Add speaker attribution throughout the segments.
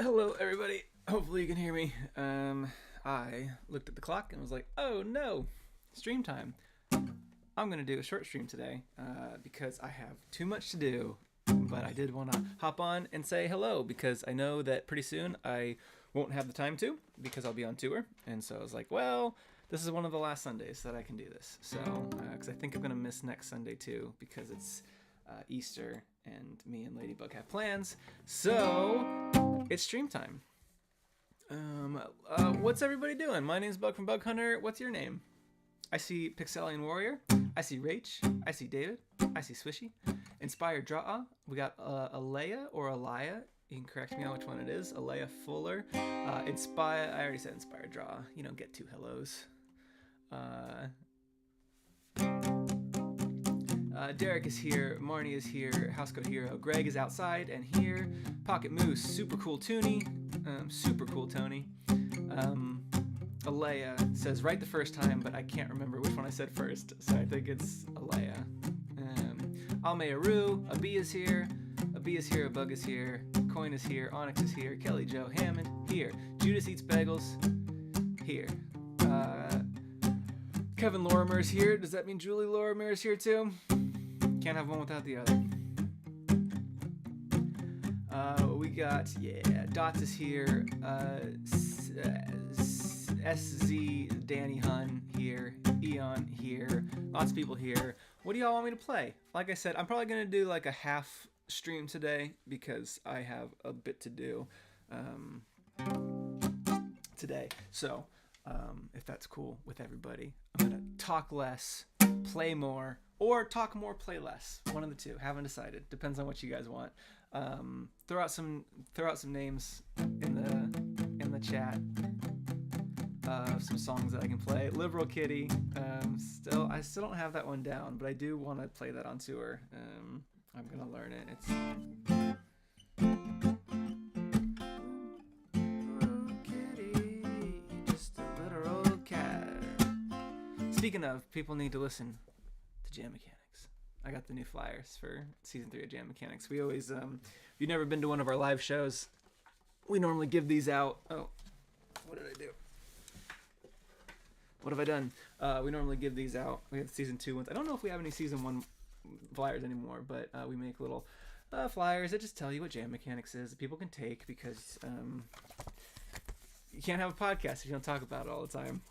Speaker 1: Hello, everybody. Hopefully you can hear me. I looked at the clock and was like, oh no, stream time. I'm going to do a short stream today because I have too much to do. But I did want to hop on and say hello because I know that pretty soon I won't have the time to because I'll be on tour. And so I was like, well, this is one of the last Sundays that I can do this. So, because I think I'm going to miss next Sunday too because it's Easter and me and Ladybug have plans. So it's stream time. What's everybody doing? My name's Bug from Bug Hunter. What's your name? I see Pixelian Warrior. I see Rach. I see David. I see Swishy. Inspired Draw. We got Alea or Alaya. You can correct me on which one it is. Alea Fuller. Inspire. I already said Inspired Draw. You don't get two hellos. Derek is here. Marnie is here. Housecode Hero. Greg is outside and here. Pocket Moose. Super cool Toonie. Super cool Tony. Alea says right the first time, but I can't remember which one I said first, so I think it's Alea. Almeyaru, Abi is here, Abi is here, a Bug is here, Coin is here, Onyx is here, Kelly Joe Hammond here, Judas Eats Bagels here. Kevin Lorimer is here. Does that mean Julie Lorimer is here too? Can't have one without the other. We got, Dots is here, SZ, Danny Hun here, Eon here, lots of people here. What do y'all want me to play? Like I said, I'm probably going to do like a half stream today because I have a bit to do today. So if that's cool with everybody, I'm going to talk less, play more, or talk more, play less. One of the two. Haven't decided. Depends on what you guys want. Throw out some names in the chat of some songs that I can play. Liberal Kitty. I still don't have that one down, but I do want to play that on tour. I'm gonna learn it. It's Liberal Kitty, just a literal cat. Speaking of, people need to listen to Jam Mechanics. I got the new flyers for season 3 of Jam Mechanics. We always, if you've never been to one of our live shows, we normally give these out. Oh, what did I do? What have I done? We normally give these out. We have season 2 ones. I don't know if we have any season 1 flyers anymore, but we make little flyers that just tell you what Jam Mechanics is that people can take because you can't have a podcast if you don't talk about it all the time.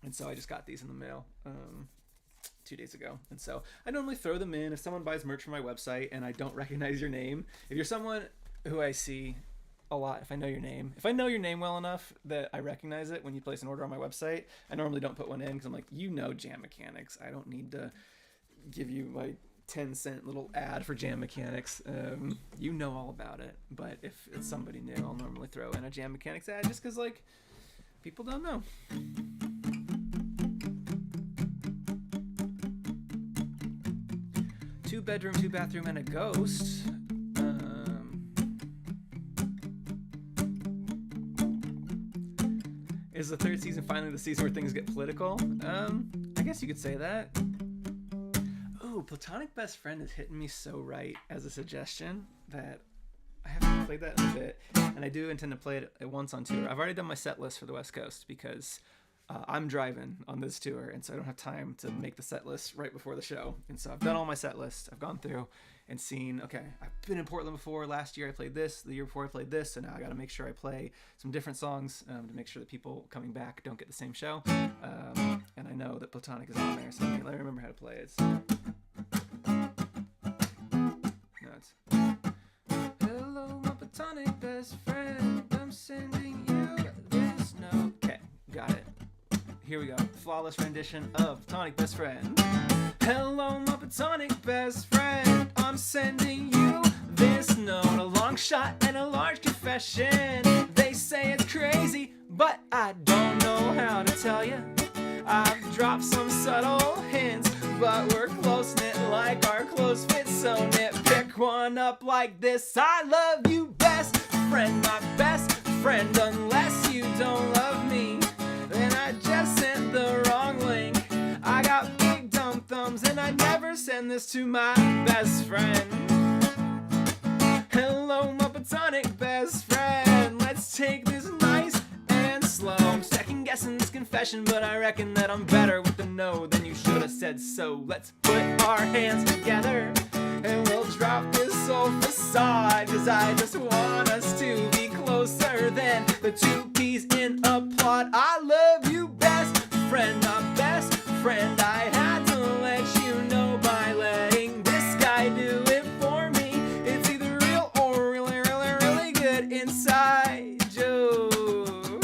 Speaker 1: And so I just got these in the mail 2 days ago. And so I normally throw them in if someone buys merch from my website and I don't recognize your name. If you're someone who I see a lot, if I know your name well enough that I recognize it when you place an order on my website, I normally don't put one in because I'm like, Jam Mechanics. I don't need to give you my 10-cent little ad for Jam Mechanics. You know all about it. But if it's somebody new, I'll normally throw in a Jam Mechanics ad just because, like, people don't know. Two bedroom, 2 bathroom, and a ghost. Is the 3rd season finally the season where things get political? I guess you could say that. Oh, Platonic Best Friend is hitting me so right as a suggestion that I haven't played that in a bit. And I do intend to play it at once on tour. I've already done my set list for the West Coast because I'm driving on this tour, and so I don't have time to make the set list right before the show. And so I've done all my set lists. I've gone through and seen, okay, I've been in Portland before. Last year I played this. The year before I played this. So now I got to make sure I play some different songs to make sure that people coming back don't get the same show. And I know that Platonic is on there, so let me remember how to play it. No, it's... Hello, my Platonic best friend. I'm sending you this note. Okay, got it. Here we go. Flawless rendition of Platonic Best Friend. Hello, my Platonic best friend. I'm sending you this note. A long shot and a large confession. They say it's crazy, but I don't know how to tell you. I've dropped some subtle hints, but we're close-knit like our clothes fit so knit. Pick one up like this. I love you, best friend, my best friend. Unless you don't love me, then I just sent the wrong link. I got big dumb thumbs and I never send this to my best friend. Hello, my Platonic best friend. confession, but I reckon that I'm better with the no than you should have said so. Let's put our hands together and we'll drop this old facade, cause I just want us to be closer than the two peas in a pod. I love you, best friend, my best friend. I had to let you know by letting this guy do it for me. It's either real or really, really, really good. Inside joke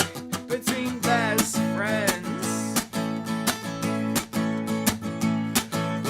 Speaker 1: between best friends.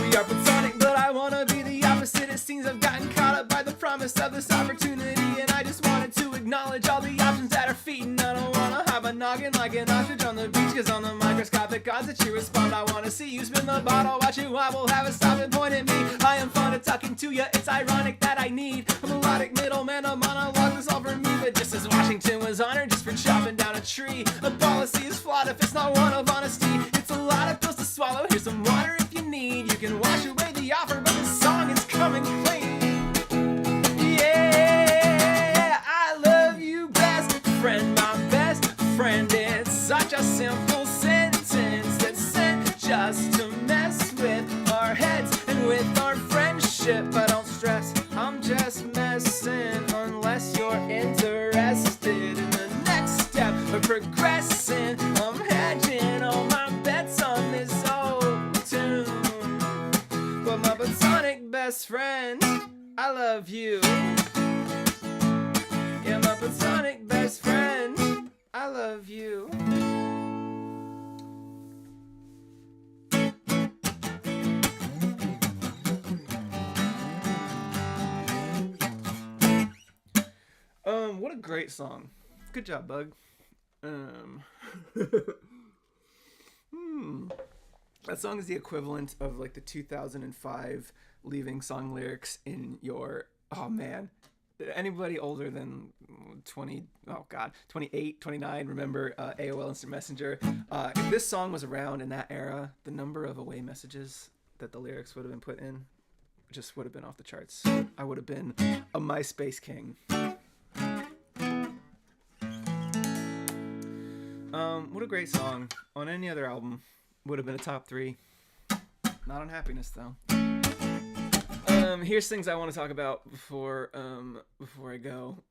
Speaker 1: We are platonic, but I wanna be the opposite. It seems I've gotten caught up by the promise of this opportunity, and I just wanted to acknowledge all the options at our feet. And I don't wanna hop a noggin like an ostrich on the beach, cause on the microscopic odds that you respond, I wanna see you spin the bottle, watch you wobble, have a stop and point at me. I am fond of talking to you, it's ironic that I need a melodic middleman, a monologue that's all for me. But just as Washington was honored just for chopping down a tree, a policy is flawed if it's not one of honesty. It's a lot of pills to swallow, here's some water if you need. You can wash away the offer, but the song is coming clean. Yeah, I love you, best friend, my best friend. It's such a simple sentence that's sent just to mess with our heads and with our friendship. But don't stress, I'm just messing unless you're interested in the next step of progressing. I'm hedging all my bets on this old tune. But my platonic best friend, I love you. Yeah, my platonic best friend, I love you. What a great song. Good job, Bug. That song is the equivalent of like the 2005 Leaving song lyrics in your, oh man, anybody older than 28, 29, remember AOL Instant Messenger? If this song was around in that era, the number of away messages that the lyrics would have been put in just would have been off the charts. I would have been a MySpace king. What a great song. On any other album, would have been a top 3. Not on Happiness, though. Here's things I want to talk about before I go.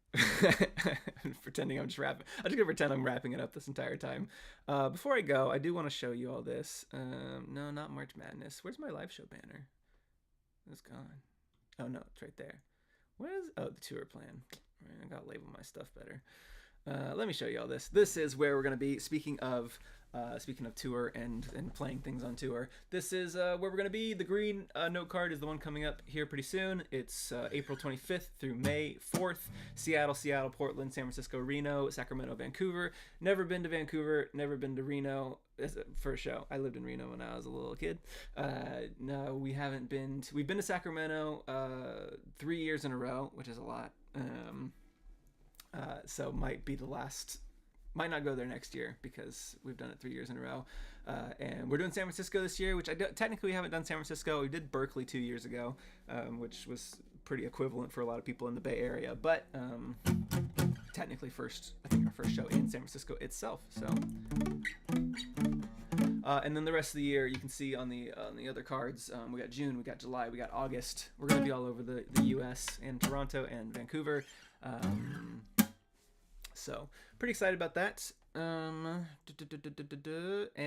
Speaker 1: Pretending I'm just rapping. I'm just gonna pretend I'm wrapping it up this entire time. Before I go, I do want to show you all this. No, not March Madness. Where's my live show banner? It's gone. Oh no, it's right there. Where's the tour plan? I gotta label my stuff better. Let me show you all this. This is where we're gonna be. Speaking of tour and playing things on tour, this is where we're gonna be. The green note card is the one coming up here pretty soon. It's April 25th through May 4th. Seattle, Portland, San Francisco, Reno, Sacramento, Vancouver. Never been to Vancouver. Never been to Reno for a show. I lived in Reno when I was a little kid. No, we haven't been. We've been to Sacramento 3 years in a row, which is a lot. So might be the last. Might not go there next year because we've done it 3 years in a row. And we're doing San Francisco this year, which technically we haven't done San Francisco. We did Berkeley 2 years ago, which was pretty equivalent for a lot of people in the Bay Area. But technically I think our first show in San Francisco itself. So, and then the rest of the year, you can see on the other cards, we got June, we got July, we got August. We're going to be all over the U.S. and Toronto and Vancouver. So pretty excited about that. And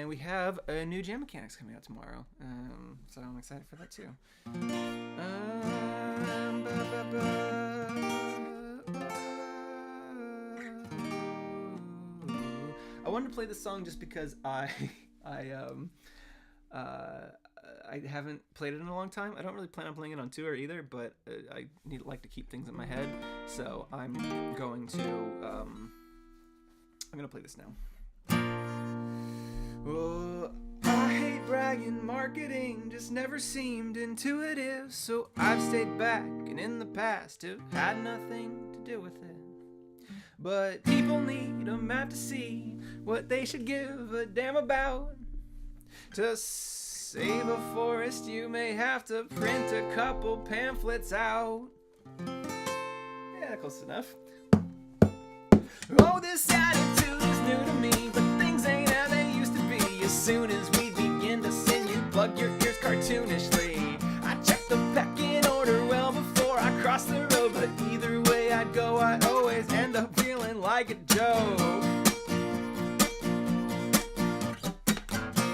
Speaker 1: we have a new Jam Mechanics coming out tomorrow. So I'm excited for that too. I wanted to play this song just because I haven't played it in a long time. I don't really plan on playing it on tour either, but I like to keep things in my head. So I'm going to play this now. Oh, I hate bragging, marketing just never seemed intuitive. So I've stayed back and in the past have had nothing to do with it. But people need a map to see what they should give a damn about. To save a forest, you may have to print a couple pamphlets out. Yeah, close enough. Oh, this attitude is new to me, but things ain't how they used to be. As soon as we begin to sing, you plug your ears cartoonishly. I check the pecking order well before I cross the road, but either way I'd go, I always end up feeling like a joke.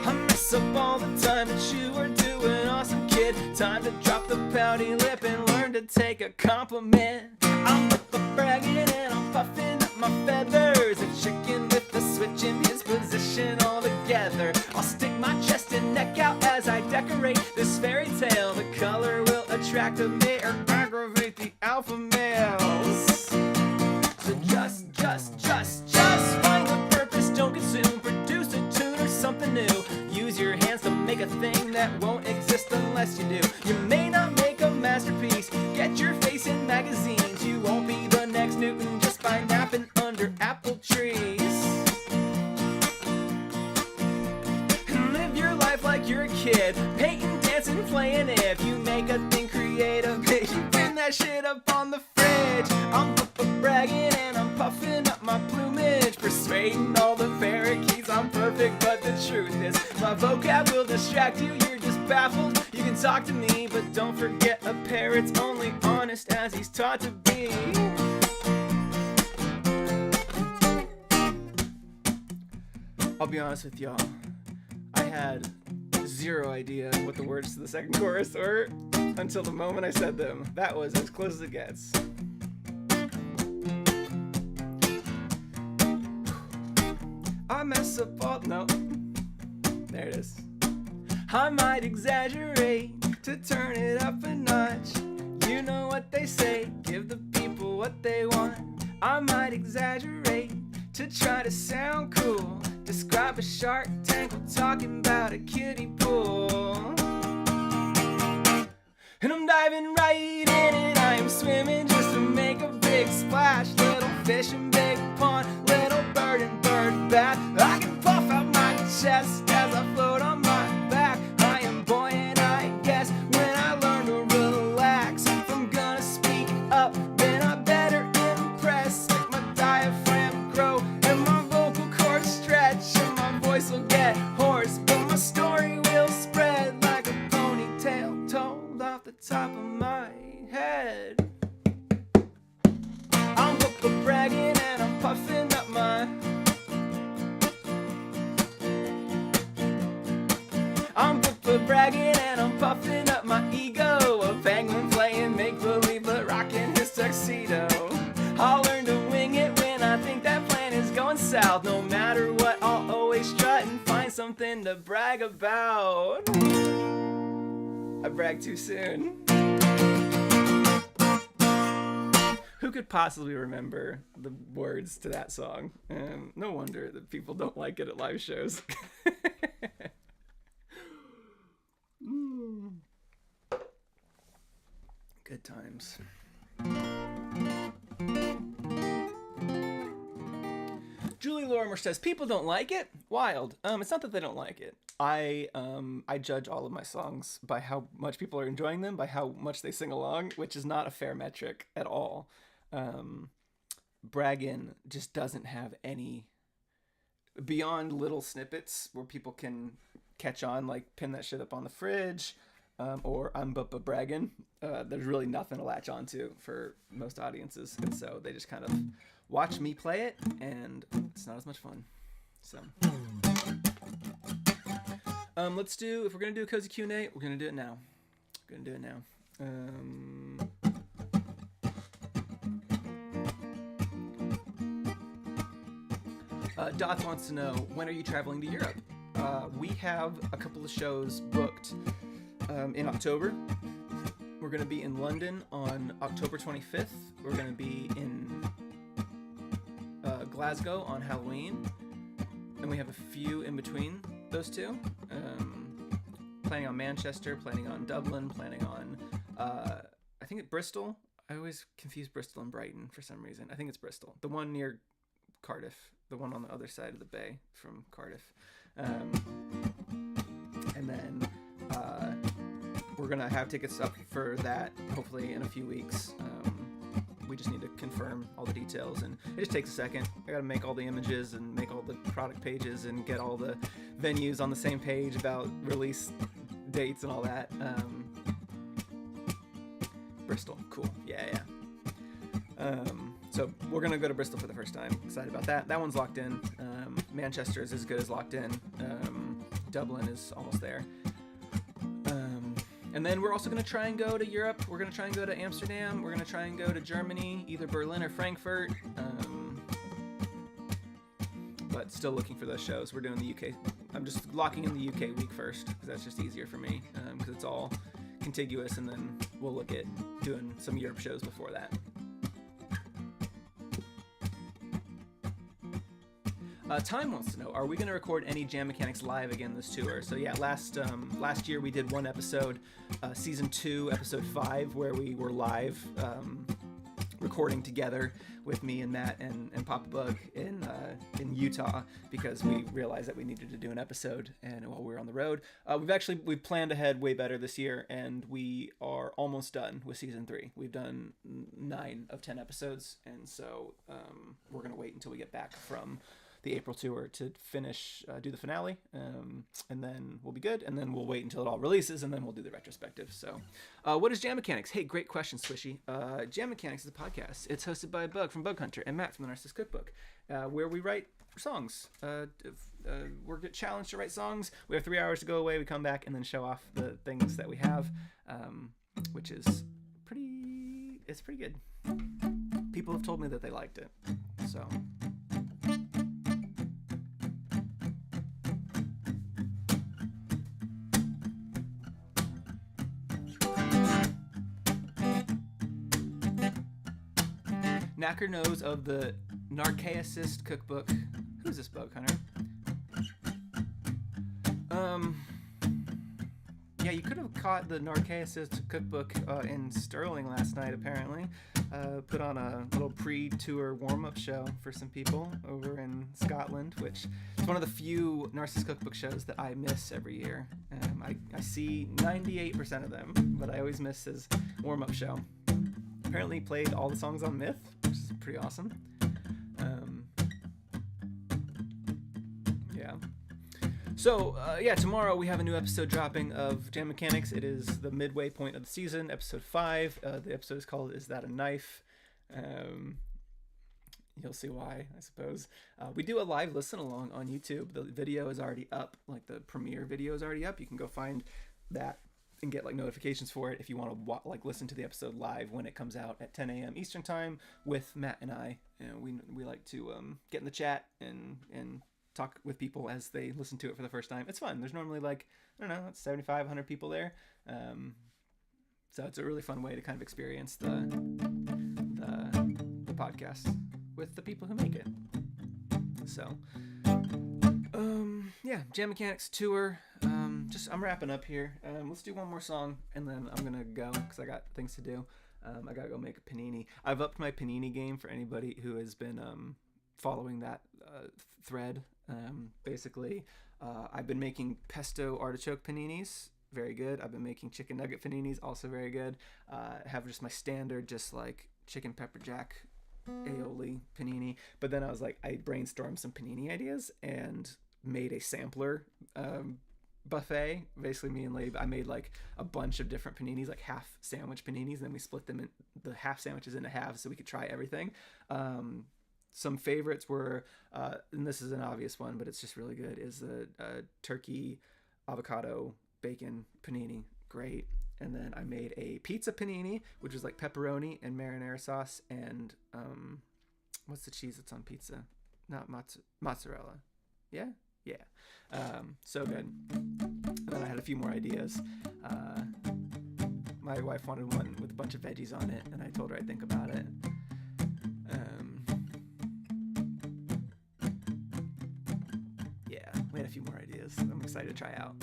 Speaker 1: I mess up all the time, but you are doing awesome, kid. Time to drop the pouty lip and learn to take a compliment. I'm bragging and I'm puffing up my feathers. A chicken with the switch in his position all together. I'll stick my chest and neck out as I decorate this fairy tale. The color will attract a mate or aggravate the alpha males. So just find the purpose, don't consume. Produce a tune or something new. Use your hands to make a thing that won't exist unless you do. You may not make a masterpiece, get your face in magazines. You won't be the next Newton just by napping under apple trees. And live your life like you're a kid, painting, dancing, playing. If you make a thing creative, you pin that shit up on the fridge. I'm bragging and I'm puffing up my plumage, persuading all the parakeets I'm perfect, but the truth is my vocab will distract you. You're just baffled. You can talk to me, but don't forget a parrot's only honest as he's taught to be. I'll be honest with y'all, I had zero idea what the words to the second chorus were until the moment I said them. That was as close as it gets. I mess up all, no, there it is. I might exaggerate to turn it up a notch. You know what they say, give the people what they want. I might exaggerate to try to sound cool. Describe a Shark Tank while talking about a kiddie pool. And I'm diving right in it, I am swimming just to make a big splash. Little fish in big pond, little bird in bird bath. I can puff out my chest as I float on my back. I am buoyant, I guess, when I learn to relax. If I'm gonna speak up, then I better impress. Make my diaphragm grow and my vocal cords stretch, and my voice will get hoarse, but my story will spread like a ponytail told off the top of my head. I'm bragging and I'm puffing up my. I'm bragging and I'm puffing up my ego. A penguin playing make-believe but rocking his tuxedo. I'll learn to wing it when I think that plan is going south. No matter what, I'll always strut and find something to brag about. I bragged too soon. Who could possibly remember the words to that song? No wonder that people don't like it at live shows. Good times. Julie Lorimer says, people don't like it? Wild. It's not that they don't like it. I judge all of my songs by how much people are enjoying them, by how much they sing along, which is not a fair metric at all. Braggin' just doesn't have any, beyond little snippets where people can catch on, like pin that shit up on the fridge, or I'm braggin'. There's really nothing to latch onto for most audiences, and so they just kind of watch me play it, and it's not as much fun. So, let's do, if we're gonna do a cozy Q&A, we're gonna do it now. Dots wants to know, when are you traveling to Europe? We have a couple of shows booked in October. We're going to be in London on October 25th. We're going to be in Glasgow on Halloween. And we have a few in between those two. Planning on Manchester, planning on Dublin, planning on, I think Bristol. I always confuse Bristol and Brighton for some reason. I think it's Bristol. The one near Cardiff. The one on the other side of the bay from Cardiff. And then we're going to have tickets up for that hopefully in a few weeks. we just need to confirm all the details, and it just takes a second. I gotta make all the images and make all the product pages and get all the venues on the same page about release dates and all that. Bristol, cool, yeah. So we're gonna go to Bristol for the first time. Excited about that. That one's locked in. Manchester is as good as locked in. Dublin is almost there. And then we're also going to try and go to Europe. We're going to try and go to Amsterdam. We're going to try and go to Germany, either Berlin or Frankfurt. But still looking for those shows. We're doing the UK. I'm just locking in the UK week first, because that's just easier for me, because it's all contiguous, and then we'll look at doing some Europe shows before that. Time wants to know, are we going to record any Jam Mechanics live again this tour? So yeah, last year we did one episode, season 2, episode 5, where we were live recording together with me and Matt and Papa Bug in Utah, because we realized that we needed to do an episode and while we were on the road. We've planned ahead way better this year, and we are almost done with season 3. We've done 9 of 10 episodes, and so we're going to wait until we get back from the April tour to finish, do the finale, and then we'll be good, and then we'll wait until it all releases, and then we'll do the retrospective. So what is Jam Mechanics? Hey, great question, Swishy. Jam Mechanics is a podcast. It's hosted by Bug from Bug Hunter and Matt from the Narcissist Cookbook, where we write songs. We're challenged to write songs. We have 3 hours to go away. We come back and then show off the things that we have, which is pretty good. People have told me that they liked it, so... Knacker knows of the Narcissus Cookbook. Who's this Bug Hunter? Yeah, you could have caught the Narcissus Cookbook in Sterling last night, apparently. Put on a little pre-tour warm-up show for some people over in Scotland, which is one of the few Narcissus Cookbook shows that I miss every year. I see 98% of them, but I always miss his warm-up show. Apparently played all the songs on Myth, which is pretty awesome. Yeah. So, tomorrow we have a new episode dropping of Jam Mechanics. It is the midway point of the season, episode 5. The episode is called Is That a Knife? You'll see why, I suppose. We do a live listen along on YouTube. The video is already up, like the premiere video is already up. You can go find that and get like notifications for it if you want to listen to the episode live when it comes out at 10 a.m. Eastern time with Matt and I. We like to get in the chat and talk with people as they listen to it for the first time. It's fun. There's normally 75, 100 people there. So it's a really fun way to kind of experience the podcast with the people who make it. So Jam Mechanics tour. I'm wrapping up here. Let's do one more song, and then I'm gonna go because I got things to do. I gotta go make a panini. I've upped my panini game for anybody who has been following that thread. Basically, I've been making pesto artichoke paninis, very good. I've been making chicken nugget paninis, also very good. Have just my standard, just like chicken pepper jack aioli panini. But then I brainstormed some panini ideas and made a sampler buffet. Basically, me and Labe, I made like a bunch of different paninis, like half sandwich paninis, and then we split them in the half sandwiches into halves so we could try everything. Some favorites were, and this is an obvious one, but it's just really good, is the turkey avocado bacon panini. Great. And then I made a pizza panini, which was like pepperoni and marinara sauce and what's the cheese that's on pizza? Not mozzarella. Yeah? Yeah. So good. And then I had a few more ideas. My wife wanted one with a bunch of veggies on it, and I told her I'd think about it. We had a few more ideas I'm excited to try out.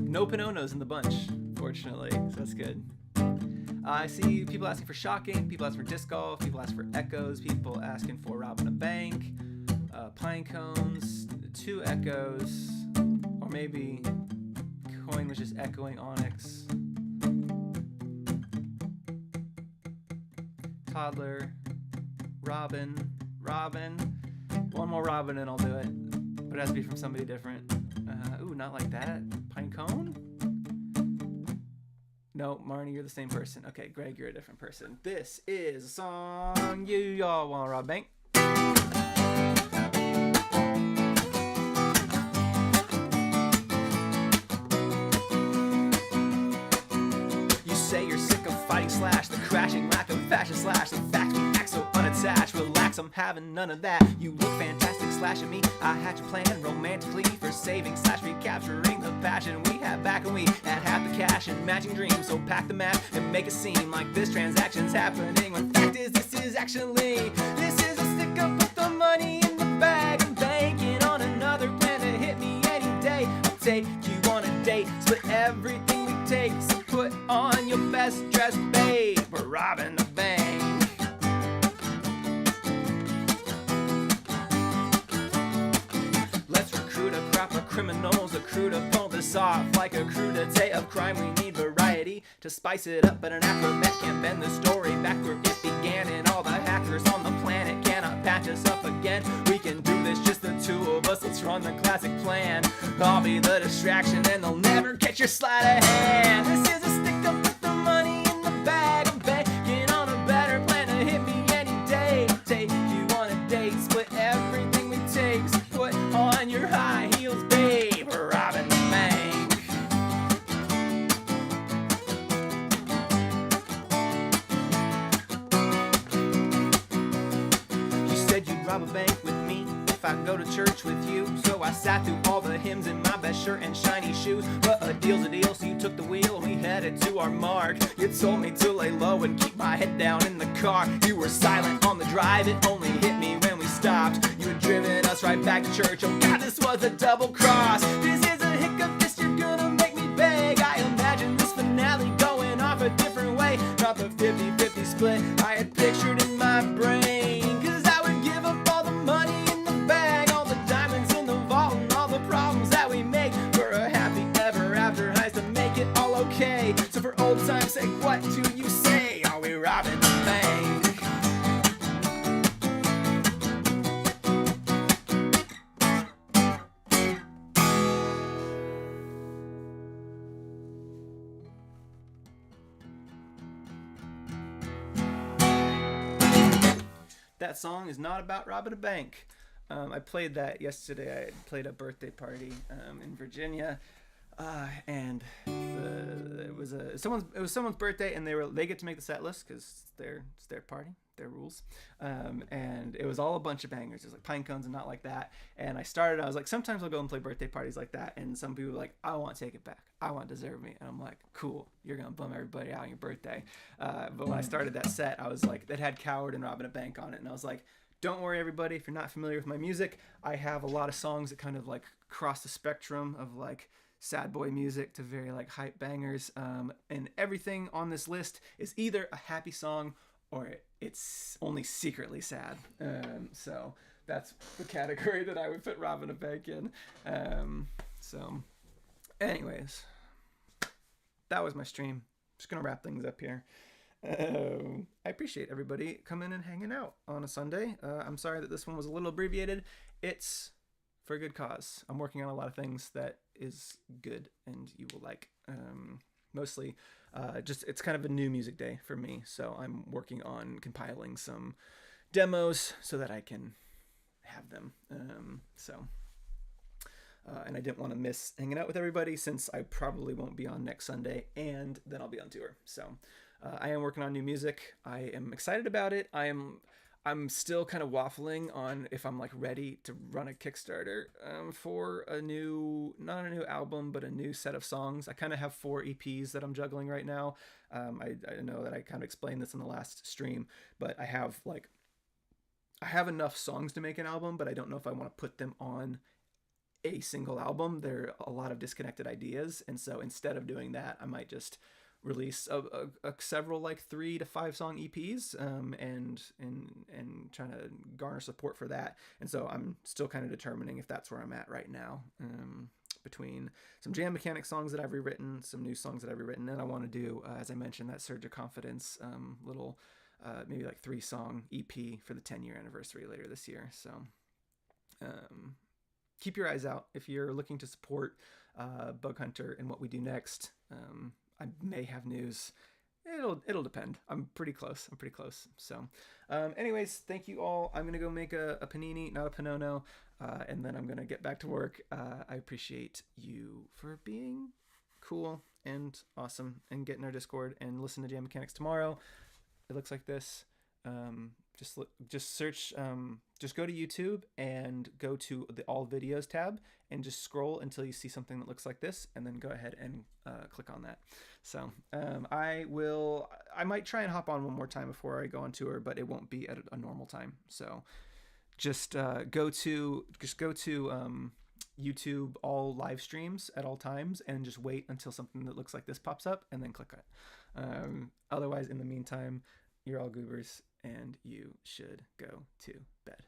Speaker 1: No Panonos in the bunch, fortunately, so that's good. I see people asking for Shocking, people asking for Disc Golf, people asking for Echoes, people asking for Robbing a Bank, Pine Cones, 2 echoes, or maybe coin was just echoing onyx. Toddler, Robin. One more Robin and I'll do it. But it has to be from somebody different. Ooh, not like that. Pine cone? No, Marnie, you're the same person. Okay, Greg, you're a different person. This is a song you all want to rob bank. You say you're sick of fighting slash the crashing lack of fashion slash the fact we act so unattached. Relax, I'm having none of that. You look fantastic slash at me. I had your plan romantically for saving slash recapturing the passion we had back when we had half the cash and matching dreams. So pack the map and make it seem like this transaction's happening when fact is this is a stick up with the money in the bag. I'm banking on another plan to hit me any day. I'll take you on a date, split everything we take. So put on your best dress, babe. We're robbing the bank. Let's recruit a crop of criminals, a crew to pull this off. Like a crudité of crime, we need variety to spice it up, but an acrobat can't bend the story back where it began. And all the hackers on the planet cannot patch us up again. We can do this, just the two of us. Let's run the classic plan. I'll be the distraction and they'll never catch your sleight of hand. This is a stick up with the money in the bag. I'm banking on a better plan to hit me any day. Take you on a date, split everything we take. So put on your high heels, babe. We're robbing the bank. You said you'd rob a bank with me if I go to church with you. So I sat through all the hymns in my best shirt and shiny shoes. But a deal's a deal, so you took the wheel and we headed to our mark. You told me to lay low and keep my head down in the car. You were silent on the drive, it only hit me when we stopped. You had driven us right back to church. Oh God, this was a double cross. This is a hiccup, this you're gonna make me beg. I imagine this finale going off a different way. Not the 50-50 split I had pictured in my brain. Cause I would give up all the money in the bag, all the diamonds in the vault, and all the problems that we make for a happy ever after heist to make it all okay. So for old time's sake, what do you say? Are we robbing the bank? That song is not about robbing a bank. I played that yesterday. I played a birthday party in Virginia, and it was someone's birthday, and they get to make the set list because it's their party, their rules, and it was all a bunch of bangers. It was like Pine Cones and Not Like That. And I was like, sometimes I'll go and play birthday parties like that, and some people are like, I want Take It Back, I want Deserve Me, and I'm like, cool, you're gonna bum everybody out on your birthday. But when I started that set, I was like, that had Coward and Robbing a Bank on it, and I was like, don't worry everybody, if you're not familiar with my music, I have a lot of songs that kind of like cross the spectrum of like sad boy music to very like hype bangers, and everything on this list is either a happy song or it's only secretly sad. So that's the category that I would put Robbing a Bank in. So anyways, that was my stream. Just gonna wrap things up here. I appreciate everybody coming and hanging out on a Sunday. I'm sorry that this one was a little abbreviated. It's for a good cause. I'm working on a lot of things that is good and you will like. Mostly just it's kind of a new music day for me, so I'm working on compiling some demos so that I can have them. And I didn't want to miss hanging out with everybody since I probably won't be on next Sunday, and then I'll be on tour. So I am working on new music. I am excited about it. I'm still kind of waffling on if I'm like ready to run a Kickstarter for not a new album, but a new set of songs. I kind of have 4 EPs that I'm juggling right now. I know that I kind of explained this in the last stream, but I have enough songs to make an album, but I don't know if I want to put them on a single album. There are a lot of disconnected ideas, and so instead of doing that, I might just release several like 3 to 5 song EPs, and trying to garner support for that. And so I'm still kind of determining if that's where I'm at right now, between some jam mechanic songs that I've rewritten, some new songs that I've rewritten, and I want to do, as I mentioned, that Surge of Confidence little maybe like 3-song EP for the 10-year anniversary later this year. So keep your eyes out if you're looking to support Bug Hunter and what we do next. I may have news. It'll depend. I'm pretty close. So anyways, thank you all. I'm gonna go make a panini, not a panono, and then I'm gonna get back to work. I appreciate you for being cool and awesome and get in our Discord and listen to Jam Mechanics tomorrow. It looks like this. Just search, just go to YouTube and go to the all videos tab and just scroll until you see something that looks like this, and then go ahead and click on that. So I might try and hop on one more time before I go on tour, but it won't be at a normal time. So just go to YouTube all live streams at all times and just wait until something that looks like this pops up and then click it. Otherwise, in the meantime, you're all goobers and you should go to bed.